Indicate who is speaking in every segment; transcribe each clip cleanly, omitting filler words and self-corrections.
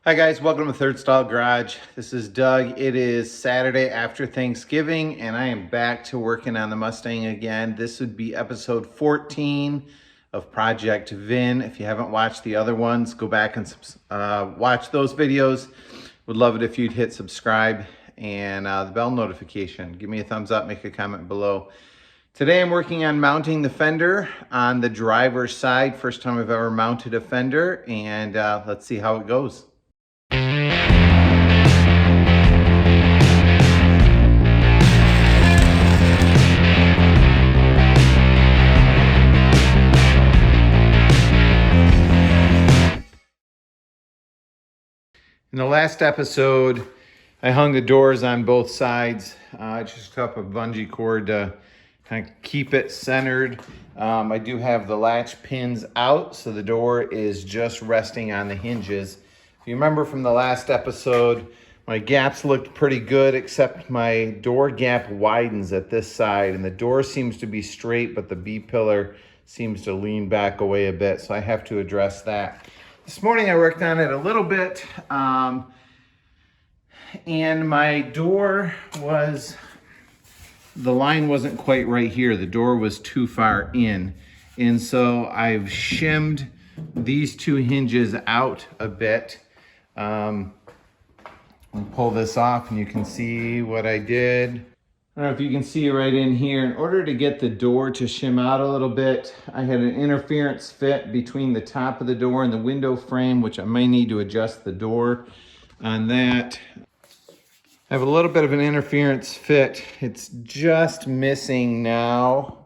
Speaker 1: Hi guys, welcome to Third Stall Garage. This is Doug. It is Saturday after Thanksgiving and I am back to working on the Mustang again. This would be episode 14 of Project Vin. If you haven't watched the other ones, go back and watch those videos. Would love it if you'd hit subscribe and the bell notification. Give me a thumbs up, make a comment below. Today I'm working on mounting the fender on the driver's side. First time I've ever mounted a fender, and let's see how it goes. In the last episode, I hung the doors on both sides. I just took up a bungee cord to kind of keep it centered. I do have the latch pins out, so the door is just resting on the hinges. If you remember from the last episode, my gaps looked pretty good, except my door gap widens at this side, and the door seems to be straight, but the B-pillar seems to lean back away a bit, so I have to address that. This morning I worked on it a little bit, and my door was, the line wasn't quite right here. The door was too far in. And so I've shimmed these two hinges out a bit. I'll pull this off and you can see what I did. I don't know if you can see right in here. In order to get the door to shim out a little bit, I had an interference fit between the top of the door and the window frame, which I may need to adjust the door on that. I have a little bit of an interference fit. It's just missing now.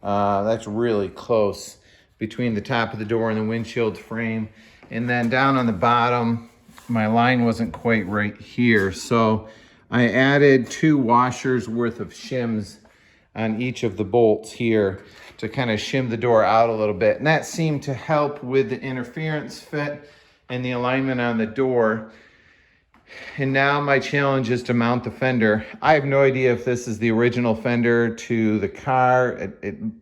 Speaker 1: That's really close between the top of the door and the windshield frame. And then down on the bottom, my line wasn't quite right here. So I added 2 washers worth of shims on each of the bolts here to kind of shim the door out a little bit. And that seemed to help with the interference fit and the alignment on the door. And now my challenge is to mount the fender. I have no idea if this is the original fender to the car.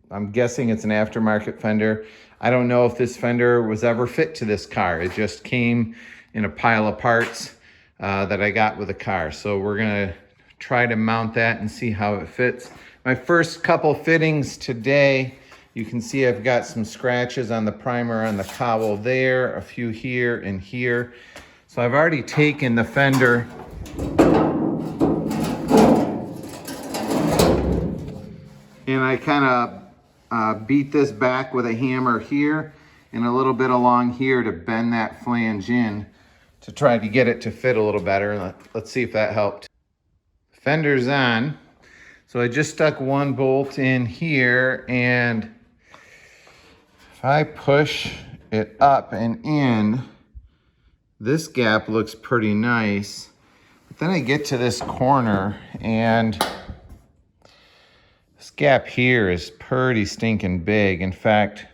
Speaker 1: I'm guessing it's an aftermarket fender. I don't know if this fender was ever fit to this car. It just came in a pile of parts that I got with the car. So we're gonna try to mount that and see how it fits. My first couple fittings today, you can see I've got some scratches on the primer on the cowl there, a few here and here. So I've already taken the fender and I kind of beat this back with a hammer here and a little bit along here to bend that flange in to try to get it to fit a little better. Let's see if that helped. Fender's on. So I just stuck one bolt in here, and if I push it up and in, this gap looks pretty nice. But then I get to this corner and this gap here is pretty stinking big. In fact,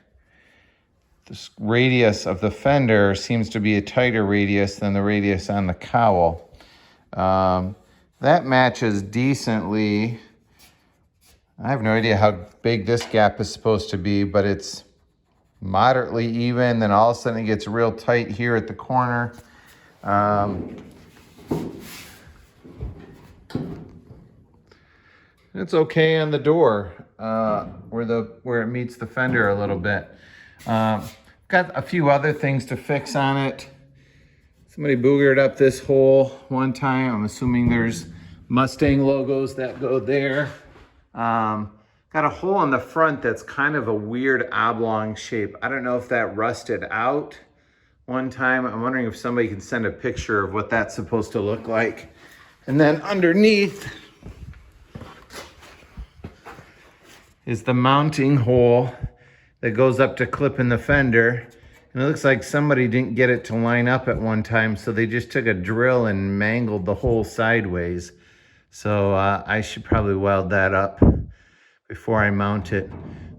Speaker 1: this radius of the fender seems to be a tighter radius than the radius on the cowl. That matches decently. I have no idea how big this gap is supposed to be, but it's moderately even. Then all of a sudden it gets real tight here at the corner. It's okay on the door where it meets the fender a little bit. Got a few other things to fix on it. Somebody boogered up this hole one time. I'm assuming there's Mustang logos that go there. Got a hole in the front that's kind of a weird oblong shape. I don't know if that rusted out one time. I'm wondering if somebody can send a picture of what that's supposed to look like. And then underneath is the mounting hole that goes up to clip in the fender. And it looks like somebody didn't get it to line up at one time, so they just took a drill and mangled the hole sideways. So I should probably weld that up before I mount it.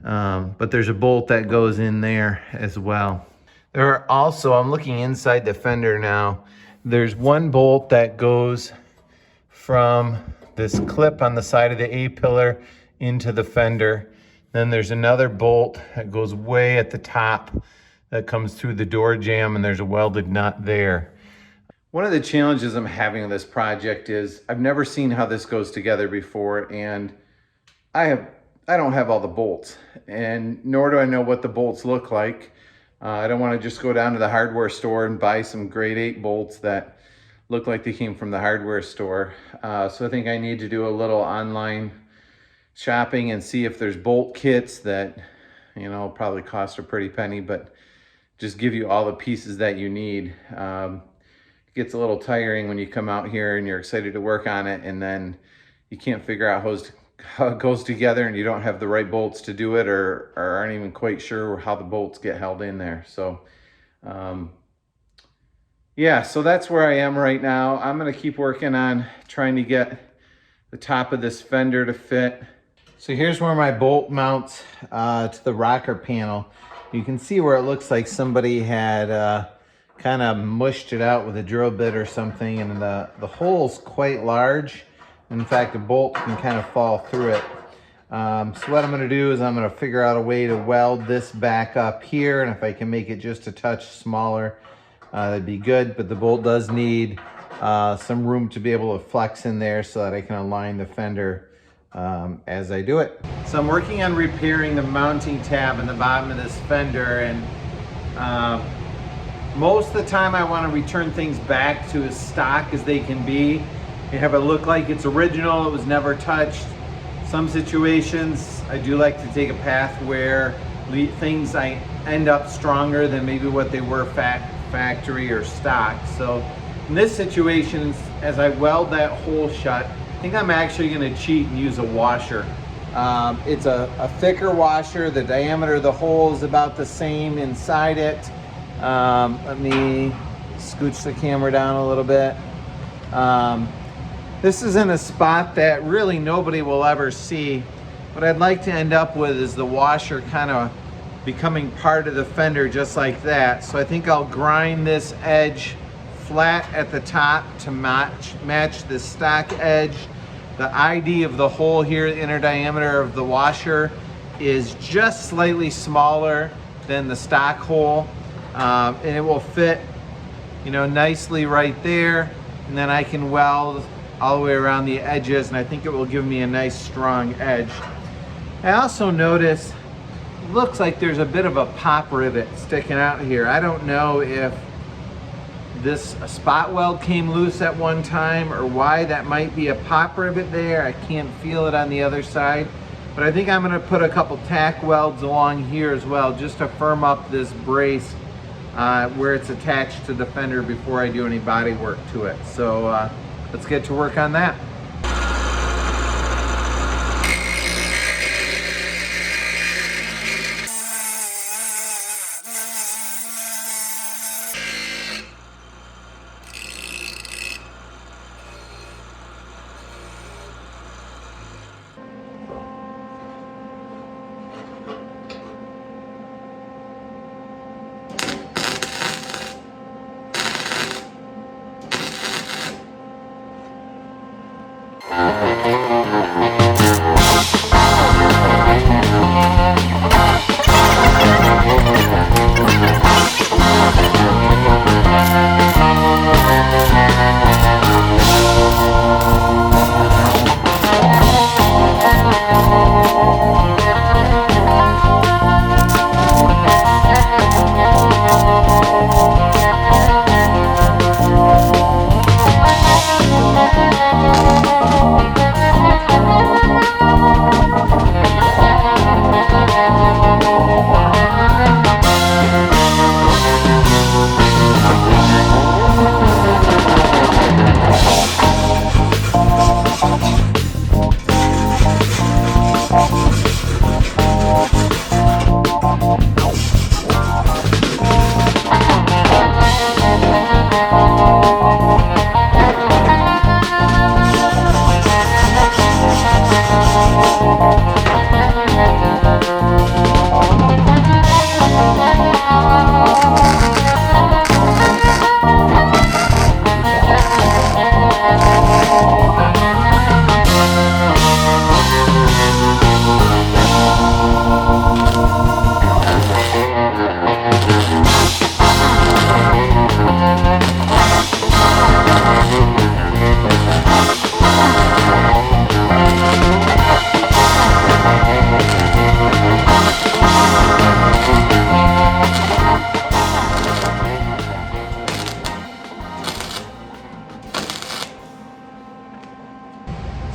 Speaker 1: But there's a bolt that goes in there as well. There are also, I'm looking inside the fender now, there's one bolt that goes from this clip on the side of the A-pillar into the fender. Then there's another bolt that goes way at the top that comes through the door jamb, and there's a welded nut there. One of the challenges I'm having with this project is I've never seen how this goes together before, and I don't have all the bolts, and nor do I know what the bolts look like. I don't want to just go down to the hardware store and buy some grade 8 bolts that look like they came from the hardware store. So I think I need to do a little online shopping and see if there's bolt kits that, you know, probably cost a pretty penny, but just give you all the pieces that you need. It gets a little tiring when you come out here and you're excited to work on it, and then you can't figure out how it goes together, and you don't have the right bolts to do it, or aren't even quite sure how the bolts get held in there. So yeah, so that's where I am right now. I'm gonna keep working on trying to get the top of this fender to fit. So here's where my bolt mounts to the rocker panel. You can see where it looks like somebody had kind of mushed it out with a drill bit or something, and the hole's quite large. In fact, a bolt can kind of fall through it. So what I'm gonna do is I'm gonna figure out a way to weld this back up here, and if I can make it just a touch smaller, that'd be good. But the bolt does need some room to be able to flex in there so that I can align the fender as I do it. So I'm working on repairing the mounting tab in the bottom of this fender, and most of the time I want to return things back to as stock as they can be and have it look like it's original, it was never touched. Some situations I do like to take a path where things I end up stronger than maybe what they were factory or stock. So in this situation, as I weld that hole shut, I think I'm actually going to cheat and use a washer. It's a thicker washer. The diameter of the hole is about the same inside it. Let me scooch the camera down a little bit. This is in a spot that really nobody will ever see. What I'd like to end up with is the washer kind of becoming part of the fender just like that. So I think I'll grind this edge flat at the top to match the stock edge. The ID of the hole here, the inner diameter of the washer, is just slightly smaller than the stock hole, and it will fit, you know, nicely right there. And then I can weld all the way around the edges, and I think it will give me a nice strong edge. I also notice it looks like there's a bit of a pop rivet sticking out here. I don't know if this spot weld came loose at one time or why that might be a pop rivet there. I can't feel it on the other side, but I think I'm going to put a couple tack welds along here as well, just to firm up this brace where it's attached to the fender before I do any body work to it. So let's get to work on that.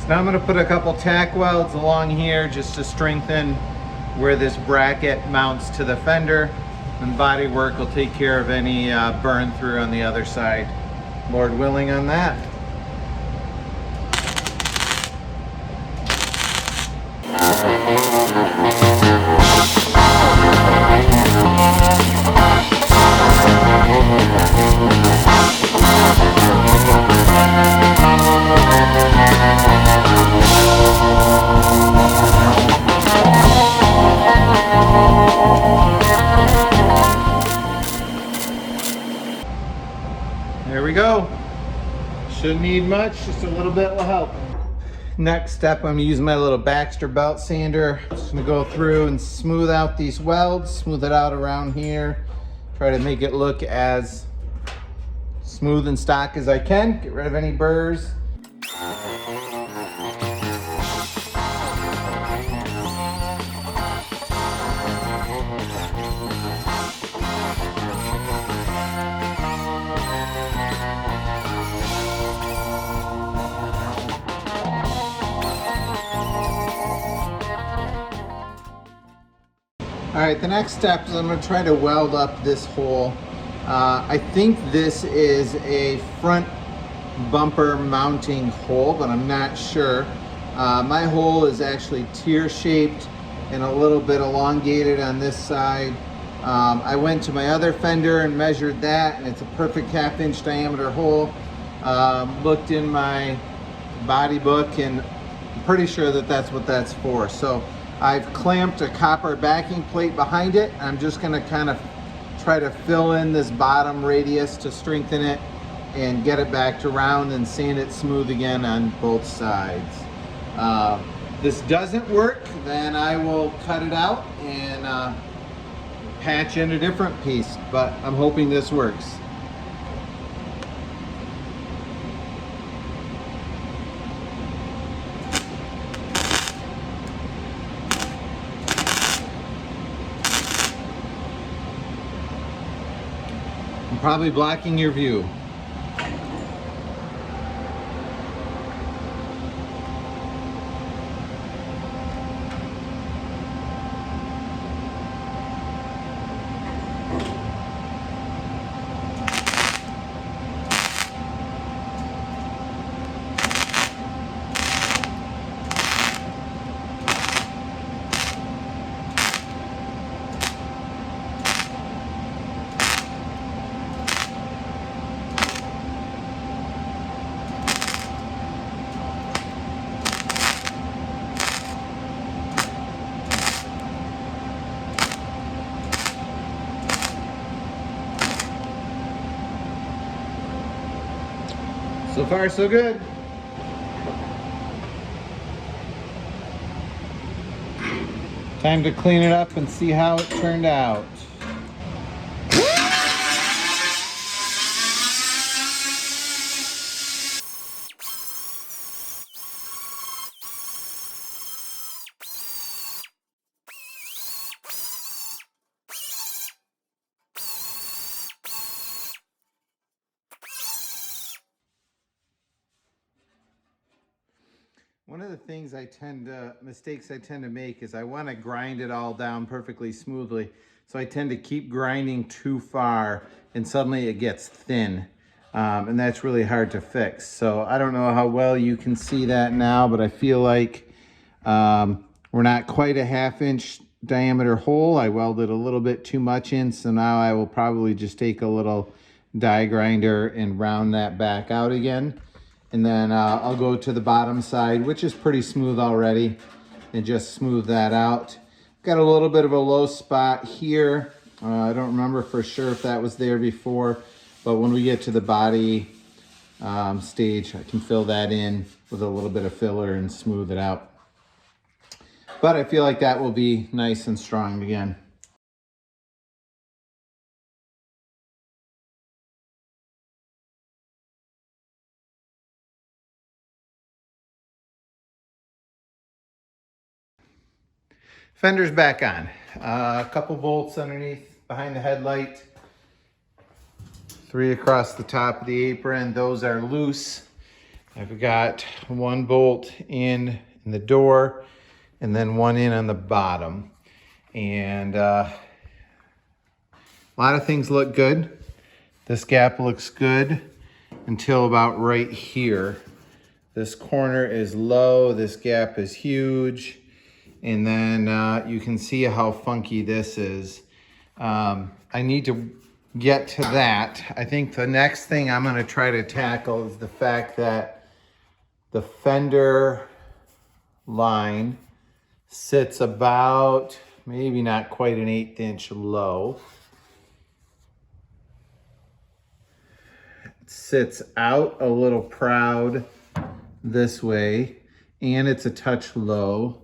Speaker 1: So now I'm going to put a couple tack welds along here just to strengthen where this bracket mounts to the fender, and body work will take care of any burn through on the other side, Lord willing, on that. There we go. Shouldn't need much, just a little bit will help. Next step, I'm gonna use my little Baxter belt sander. Just gonna go through and smooth out these welds, smooth it out around here. Try to make it look as smooth and stock as I can. Get rid of any burrs. All right, the next step is I'm gonna try to weld up this hole. I think this is a front bumper mounting hole, but I'm not sure. My hole is actually tear-shaped and a little bit elongated on this side. I went to my other fender and measured that, and it's a perfect 1/2 inch diameter hole. Looked in my body book, and I'm pretty sure that that's what that's for. So I've clamped a copper backing plate behind it. I'm just gonna kind of try to fill in this bottom radius to strengthen it and get it back to round and sand it smooth again on both sides. This doesn't work, then I will cut it out and patch in a different piece, but I'm hoping this works. I'm probably blocking your view. So far, so good. Time to clean it up and see how it turned out. One of the things mistakes I tend to make is I want to grind it all down perfectly smoothly. So I tend to keep grinding too far and suddenly it gets thin. And that's really hard to fix. So I don't know how well you can see that now, but I feel like we're not quite a 1/2 inch diameter hole. I welded a little bit too much in, so now I will probably just take a little die grinder and round that back out again. And then I'll go to the bottom side, which is pretty smooth already, and just smooth that out. Got a little bit of a low spot here. I don't remember for sure if that was there before, but when we get to the body stage, I can fill that in with a little bit of filler and smooth it out. But I feel like that will be nice and strong again. Fender's back on. A couple bolts underneath behind the headlight. 3 across the top of the apron. Those are loose. I've got one bolt in the door and then one in on the bottom. And a lot of things look good. This gap looks good until about right here. This corner is low, this gap is huge. And then you can see how funky this is. I need to get to that. I think the next thing I'm gonna try to tackle is the fact that the fender line sits about, maybe not quite an 1/8 inch low. It sits out a little proud this way, and it's a touch low.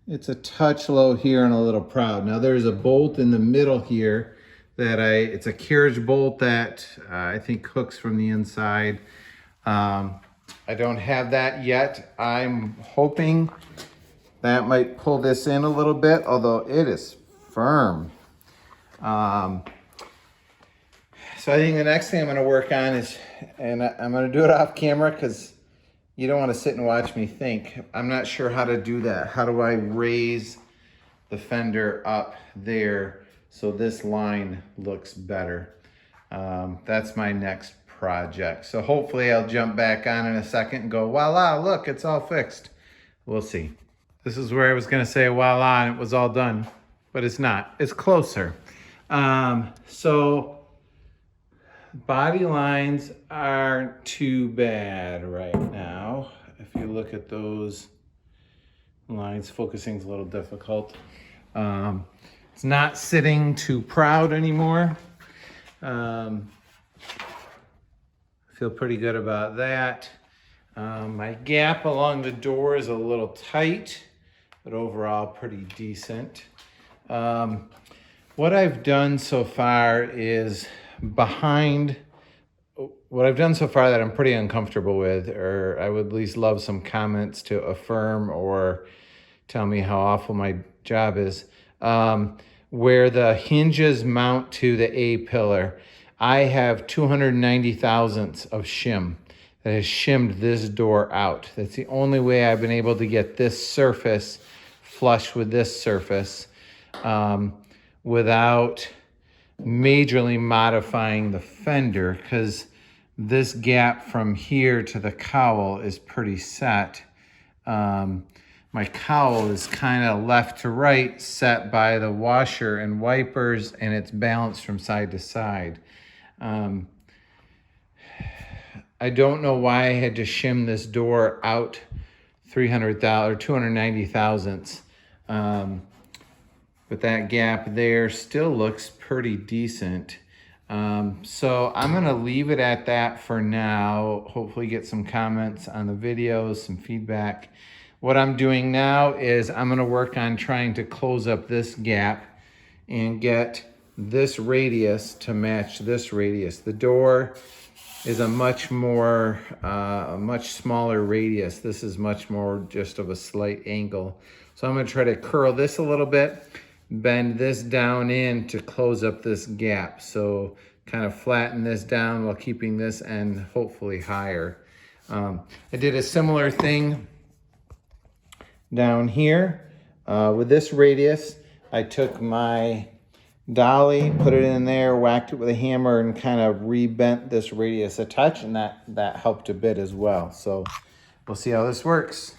Speaker 1: It's a touch low here and a little proud. Now there's a bolt in the middle here that it's a carriage bolt that I think hooks from the inside. I don't have that yet. I'm hoping that might pull this in a little bit, although it is firm. So I think the next thing I'm gonna work on is, and I'm gonna do it off camera because you don't wanna sit and watch me think. I'm not sure how to do that. How do I raise the fender up there so this line looks better? That's my next project. So hopefully I'll jump back on in a second and go, voila, look, it's all fixed. We'll see. This is where I was gonna say voila, and it was all done, but it's not, it's closer. So body lines aren't too bad right now. If you look at those lines, focusing's a little difficult. It's not sitting too proud anymore. Feel pretty good about that. My gap along the door is a little tight, but overall pretty decent. What I've done so far is what I've done so far that I'm pretty uncomfortable with, or I would at least love some comments to affirm or tell me how awful my job is. Where the hinges mount to the A-pillar, I have 290 thousandths of shim that has shimmed this door out. That's the only way I've been able to get this surface flush with this surface without majorly modifying the fender, because this gap from here to the cowl is pretty set. My cowl is kind of left to right set by the washer and wipers, and it's balanced from side to side. I don't know why I had to shim this door out 300,000 or 290 thousandths. But that gap there still looks pretty decent. So I'm gonna leave it at that for now. Hopefully get some comments on the videos, some feedback. What I'm doing now is I'm gonna work on trying to close up this gap and get this radius to match this radius. The door is a much smaller radius. This is much more just of a slight angle. So I'm gonna try to curl this a little bit, bend this down in to close up this gap. So kind of flatten this down while keeping this end hopefully higher. I did a similar thing down here with this radius. I took my dolly, put it in there, whacked it with a hammer, and kind of rebent this radius a touch, and that helped a bit as well. So we'll see how this works.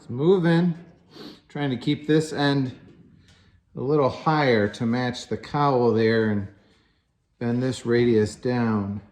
Speaker 1: Moving, trying to keep this end a little higher to match the cowl there and bend this radius down.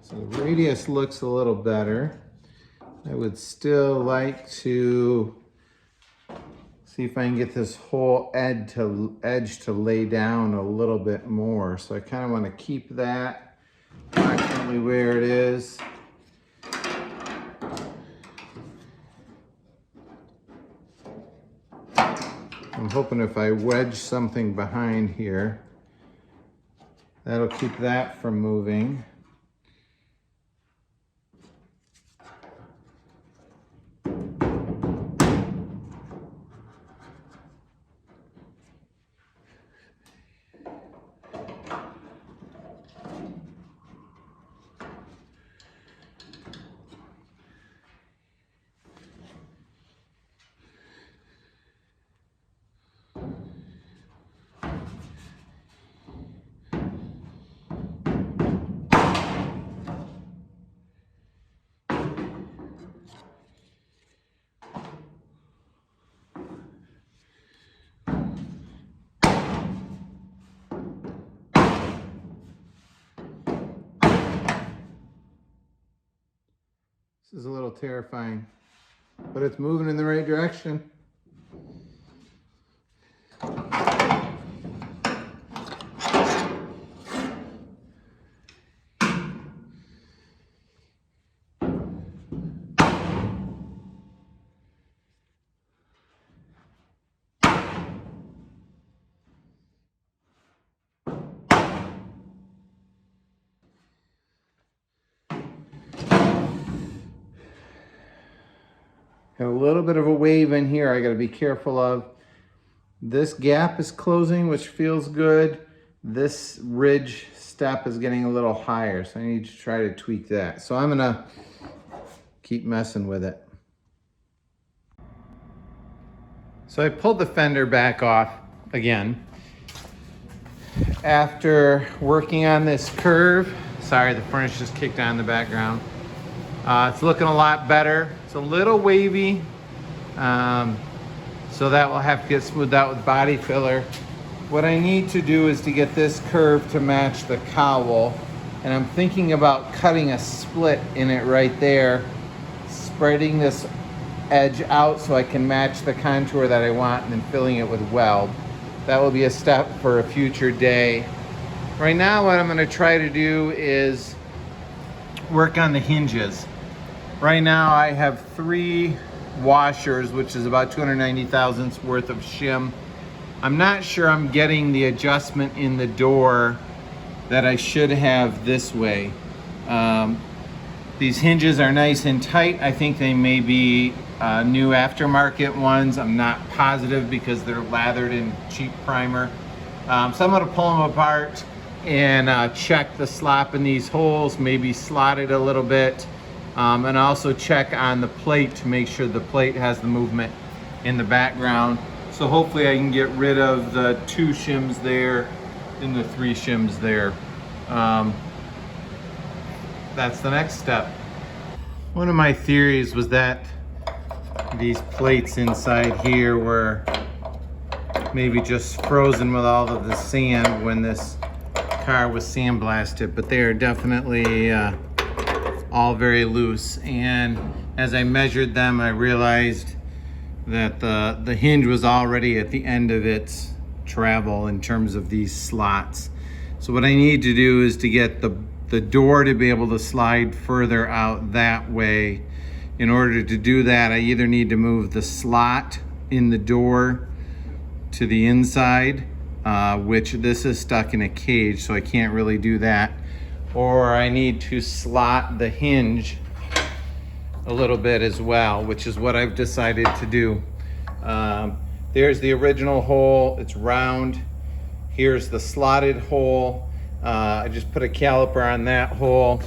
Speaker 1: So the radius looks a little better. I would still like to see if I can get this whole edge to lay down a little bit more. So I kind of want to keep that approximately where it is. I'm hoping if I wedge something behind here, that'll keep that from moving. This is a little terrifying, but it's moving in the right direction. Got a little bit of a wave in here I got to be careful of. This gap is closing, which feels good. This ridge step is getting a little higher, so I need to try to tweak that. So I'm gonna keep messing with it. So I pulled the fender back off again. After working on this curve, sorry, the furnace just kicked on in the background. It's looking a lot better. It's a little wavy, so that will have to get smoothed out with body filler. What I need to do is to get this curve to match the cowl, and I'm thinking about cutting a split in it right there, spreading this edge out so I can match the contour that I want, and then filling it with weld. That will be a step for a future day. Right now, what I'm going to try to do is work on the hinges. Right now I have 3 washers, which is about 290 thousandths worth of shim. I'm not sure I'm getting the adjustment in the door that I should have this way. These hinges are nice and tight. I think they may be new aftermarket ones. I'm not positive because they're lathered in cheap primer. So I'm gonna pull them apart and check the slop in these holes, maybe slot it a little bit. And also check on the plate to make sure the plate has the movement in the background. So hopefully I can get rid of the 2 shims there and the 3 shims there. That's the next step. One of my theories was that these plates inside here were maybe just frozen with all of the sand when this car was sandblasted, but they are definitely all very loose. And as I measured them, I realized that the hinge was already at the end of its travel in terms of these slots. So what I need to do is to get the door to be able to slide further out that way. In order to do that, I either need to move the slot in the door to the inside, which this is stuck in a cage, so I can't really do that. Or I need to slot the hinge a little bit as well, which is what I've decided to do. There's the original hole, it's round. Here's the slotted hole. I just put a caliper on that hole.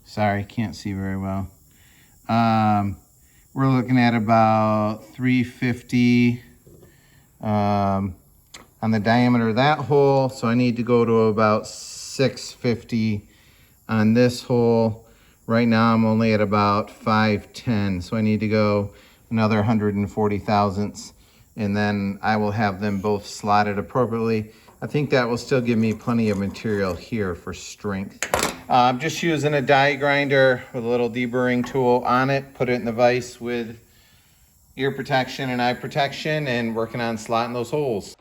Speaker 1: Sorry, can't see very well. We're looking at about 350 on the diameter of that hole. So I need to go to about 650 on this hole. Right now I'm only at about 510. So I need to go another 140 thousandths, and then I will have them both slotted appropriately. I think that will still give me plenty of material here for strength. I'm just using a die grinder with a little deburring tool on it, put it in the vise with ear protection and eye protection, and working on slotting those holes.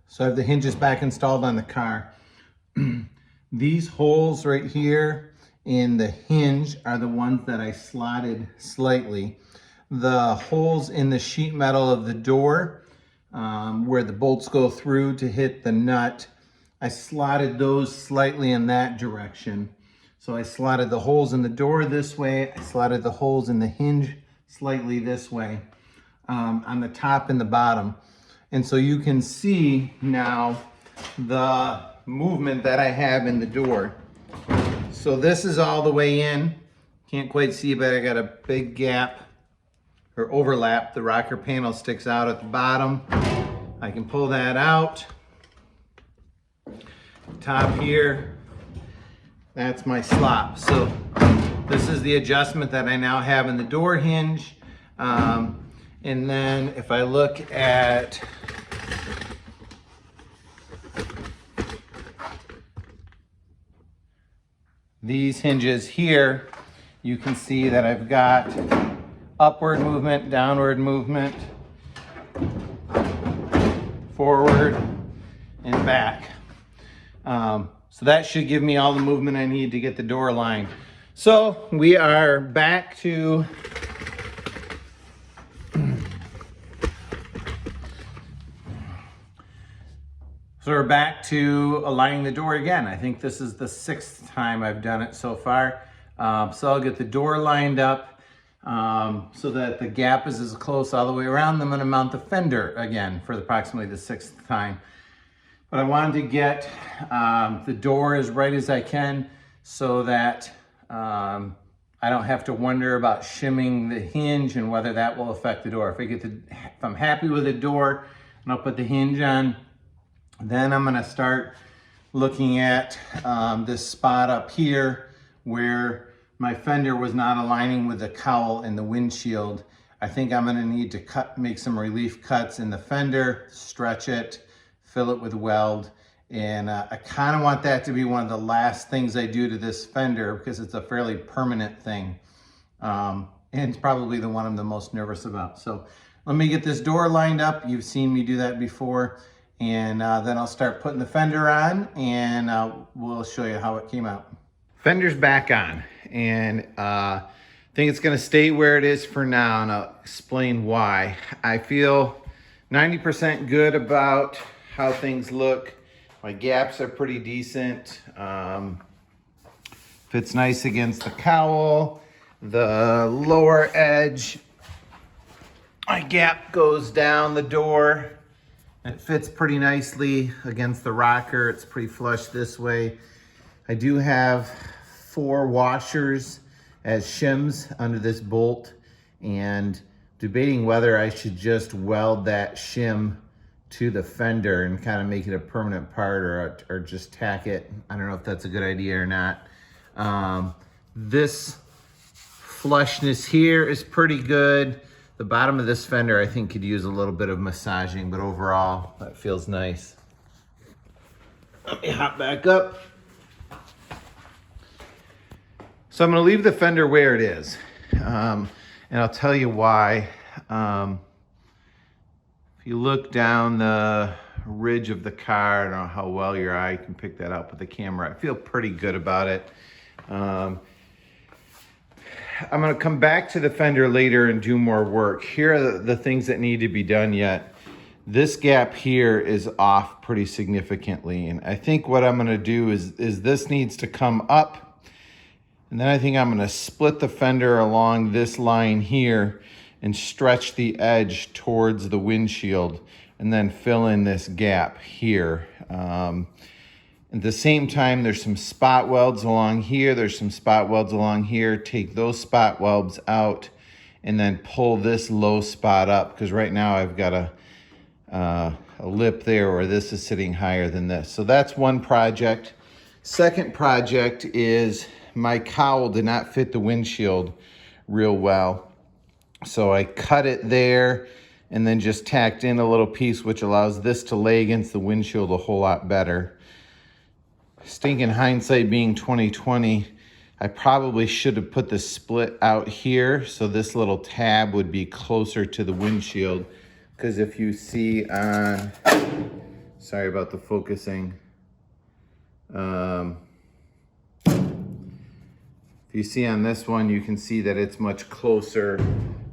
Speaker 1: So I have the hinges back installed on the car. These holes right here in the hinge are the ones that I slotted slightly. The holes in the sheet metal of the door, where the bolts go through to hit the nut, I slotted those slightly in that direction. So I slotted the holes in the door this way, I slotted the holes in the hinge slightly this way, on the top and the bottom. And so you can see now the movement that I have in the door. So this is all the way in. Can't quite see, but I got a big gap or overlap. The rocker panel sticks out at the bottom. I can pull that out. Top here, that's my slot. So this is the adjustment that I now have in the door hinge. And then if I look at these hinges here, you can see that I've got upward movement, downward movement, forward and back. So that should give me all the movement I need to get the door lined. So we are back to aligning the door again. I think this is the 6th time I've done it so far. So I'll get the door lined up so that the gap is as close all the way around. I'm going to mount the fender again for approximately the 6th time. But I wanted to get the door as right as I can so that I don't have to wonder about shimming the hinge and whether that will affect the door. If I'm happy with the door and I'll put the hinge on, then I'm gonna start looking at this spot up here where my fender was not aligning with the cowl in the windshield. I think I'm gonna need to make some relief cuts in the fender, stretch it, fill it with weld. And I kind of want that to be one of the last things I do to this fender because it's a fairly permanent thing. And it's probably the one I'm the most nervous about. So let me get this door lined up. You've seen me do that before. And then I'll start putting the fender on and we'll show you how it came out. Fender's back on, and I think it's gonna stay where it is for now, and I'll explain why. I feel 90% good about how things look. My gaps are pretty decent. Fits nice against the cowl. The lower edge, my gap goes down the door. It fits pretty nicely against the rocker. It's pretty flush this way. I do have 4 washers as shims under this bolt, and debating whether I should just weld that shim to the fender and kind of make it a permanent part or just tack it. I don't know if that's a good idea or not. This flushness here is pretty good. The bottom of this fender, I think, could use a little bit of massaging, but overall, that feels nice. Let me hop back up. So I'm gonna leave the fender where it is. And I'll tell you why. If you look down the ridge of the car, I don't know how well your eye can pick that up with the camera. I feel pretty good about it. I'm gonna come back to the fender later and do more work. Here are the things that need to be done yet. This gap here is off pretty significantly. And I think what I'm gonna do is this needs to come up. And then I think I'm gonna split the fender along this line here and stretch the edge towards the windshield and then fill in this gap here. At the same time, there's some spot welds along here. There's some spot welds along here. Take those spot welds out and then pull this low spot up, because right now I've got a lip there, or this is sitting higher than this. So that's one project. Second project is my cowl did not fit the windshield real well. So I cut it there and then just tacked in a little piece, which allows this to lay against the windshield a whole lot better. Stinking hindsight being 2020, I probably should have put the split out here so this little tab would be closer to the windshield. Because if you see on, sorry about the focusing. If you see on this one, you can see that it's much closer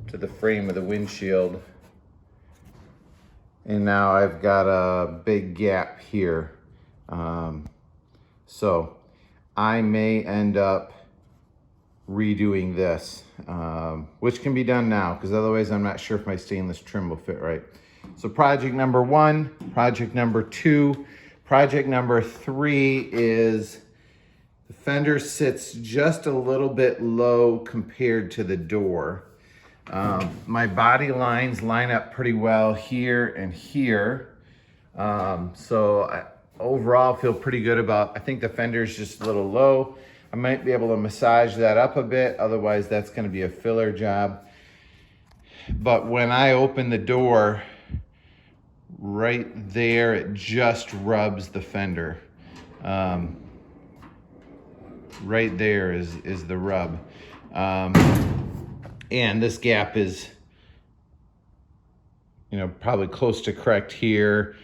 Speaker 1: to the frame of the windshield. And now I've got a big gap here. So I may end up redoing this, which can be done now, because otherwise I'm not sure if my stainless trim will fit right. So project number 1, project number 2, project number 3 is the fender sits just a little bit low compared to the door. My body lines line up pretty well here and here. So I overall feel pretty good about, I think the fender is just a little low. I might be able to massage that up a bit, otherwise that's going to be a filler job. But when I open the door, right there, it just rubs the fender. Right there is the rub. And this gap is, you know, probably close to correct here.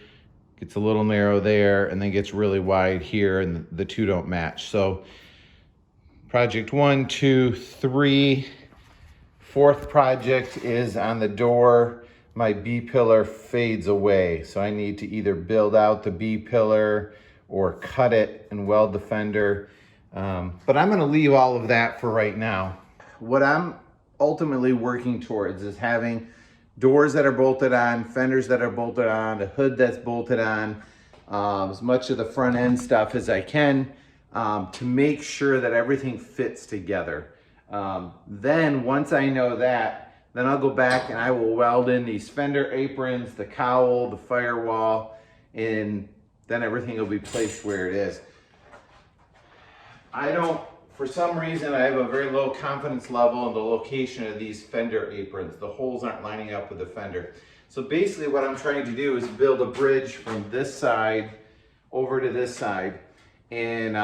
Speaker 1: Gets a little narrow there, and then gets really wide here, and the two don't match. So project 1, 2, 3. Fourth project is on the door. My B-pillar fades away. So I need to either build out the B-pillar or cut it and weld the fender. But I'm gonna leave all of that for right now. What I'm ultimately working towards is having doors that are bolted on, fenders that are bolted on, a hood that's bolted on, as much of the front end stuff as I can, to make sure that everything fits together. Then once I know that, then I'll go back and I will weld in these fender aprons, the cowl, the firewall, and then everything will be placed where it is. For some reason, I have a very low confidence level in the location of these fender aprons. The holes aren't lining up with the fender. So basically what I'm trying to do is build a bridge from this side over to this side. And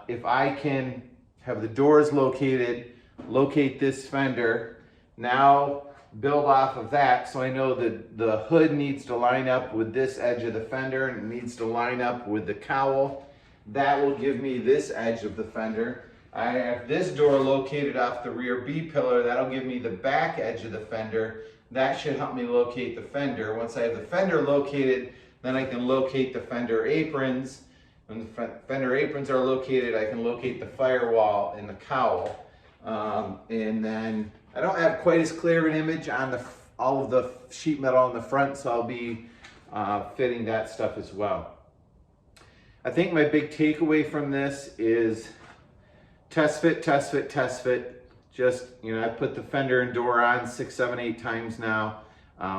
Speaker 1: if I can have the doors located, locate this fender, now build off of that, so I know that the hood needs to line up with this edge of the fender and it needs to line up with the cowl. That will give me this edge of the fender. I have this door located off the rear B-pillar. That'll give me the back edge of the fender. That should help me locate the fender. Once I have the fender located, then I can locate the fender aprons. When the fender aprons are located, I can locate the firewall and the cowl. And then I don't have quite as clear an image on all of the sheet metal on the front, so I'll be fitting that stuff as well. I think my big takeaway from this is test fit, test fit, test fit. Just, you know, I put the fender and door on 6, 7, 8 times now,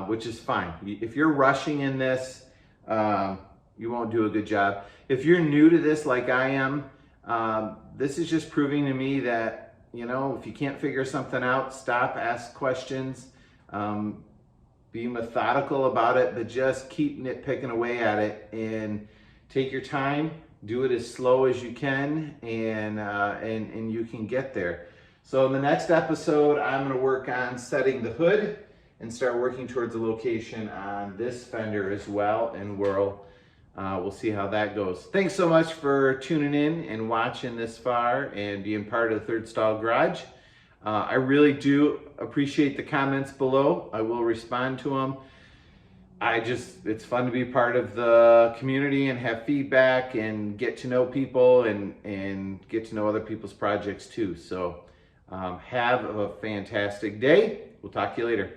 Speaker 1: which is fine. If you're rushing in this, you won't do a good job. If you're new to this like I am, this is just proving to me that, you know, if you can't figure something out, stop, ask questions, be methodical about it, but just keep nitpicking away at it and take your time. Do it as slow as you can, and you can get there. So in the next episode, I'm going to work on setting the hood and start working towards a location on this fender as well, and we'll see how that goes. Thanks so much for tuning in and watching this far and being part of the Third Stall Garage. I really do appreciate the comments below. I will respond to them. It's fun to be part of the community and have feedback and get to know people and get to know other people's projects too. So have a fantastic day. We'll talk to you later.